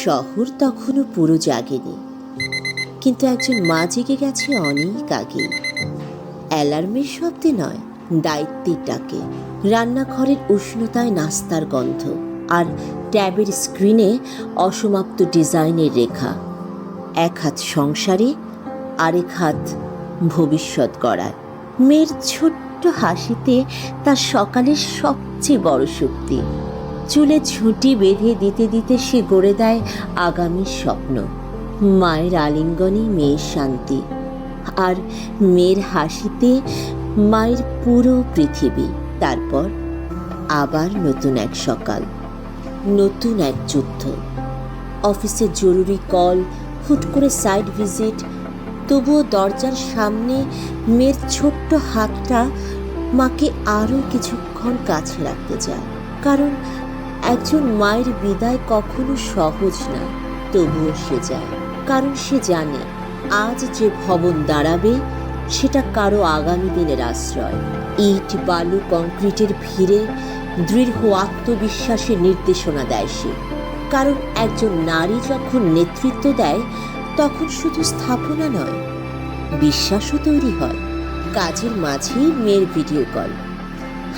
শহর তখনও পুরো জাগেনি, কিন্তু একজন মা জেগে গেছে অনেক আগেই। অ্যালার্মের শব্দে নয়, দায়িত্বের ডাকে। রান্নাঘরের উষ্ণতায় নাস্তার গন্ধ, আর ট্যাবের স্ক্রিনে অসমাপ্ত ডিজাইনের রেখা। এক হাত সংসারে, আরেক হাত ভবিষ্যৎ গড়ায়। মেয়ের ছোট্ট হাসিতে তার সকালের সবচেয়ে বড় শক্তি। চুলে ঝুঁটি বেঁধে দিতে দিতে সে গড়ে দেয় আগামীর স্বপ্ন। মায়ের আলিঙ্গনে মেয়ের শান্তি, আর মেয়ের হাসিতে মায়ের পুরো পৃথিবী। তারপর আবার নতুন এক সকাল, নতুন এক যুদ্ধ। অফিসের জরুরি কল, হুট করে সাইট ভিজিট। তবুও দরজার সামনে মেয়ের ছোট্ট হাতটা মাকে আরও কিছুক্ষণ কাছে রাখতে চায়। কারণ একজন মায়ের বিদায় কখনো সহজ না, তবুও সে যায়। কারণ সে জানে আজ যে ভবন দাঁড়াবে সেটা কারো আগামী দিনের আশ্রয়। ইট, বালু, কংক্রিটের ভিড়ে দৃঢ় আত্মবিশ্বাসের নির্দেশনা দেয় সে। কারণ একজন নারী যখন নেতৃত্ব দেয় তখন শুধু স্থাপনা নয়, বিশ্বাসও তৈরি হয়। কাজের মাঝেই মেয়ের ভিডিও কল,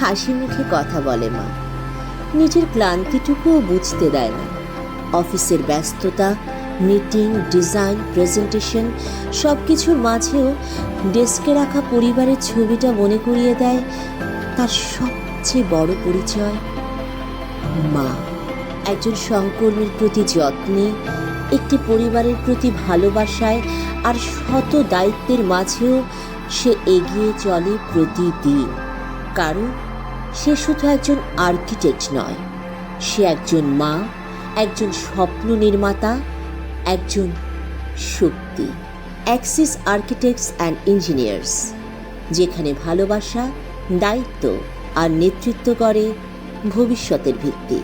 হাসি মুখে কথা বলে মা। নিজের ক্লান্তিটুকুও বুঝতে দেয় না। অফিসের ব্যস্ততা, মিটিং, ডিজাইন, প্রেজেন্টেশন সব কিছুর মাঝেও ডেস্কে রাখা পরিবারের ছবিটা মনে করিয়ে দেয় তার সবচেয়ে বড় পরিচয়, মা। একজন সহকর্মীর প্রতি যত্নে, একটি পরিবারের প্রতি ভালোবাসায়, আর শত দায়িত্বের মাঝেও সে এগিয়ে চলে প্রতিদিন। কারণ সে শুধু একজন আর্কিটেক্ট নয়, সে একজন মা, একজন স্বপ্ন নির্মাতা, একজন শক্তি। অ্যাক্সিস আর্কিটেক্টস অ্যান্ড ইঞ্জিনিয়ার্স, যেখানে ভালোবাসা, দায়িত্ব আর নেতৃত্ব গড়ে ভবিষ্যতের ভিত্তি।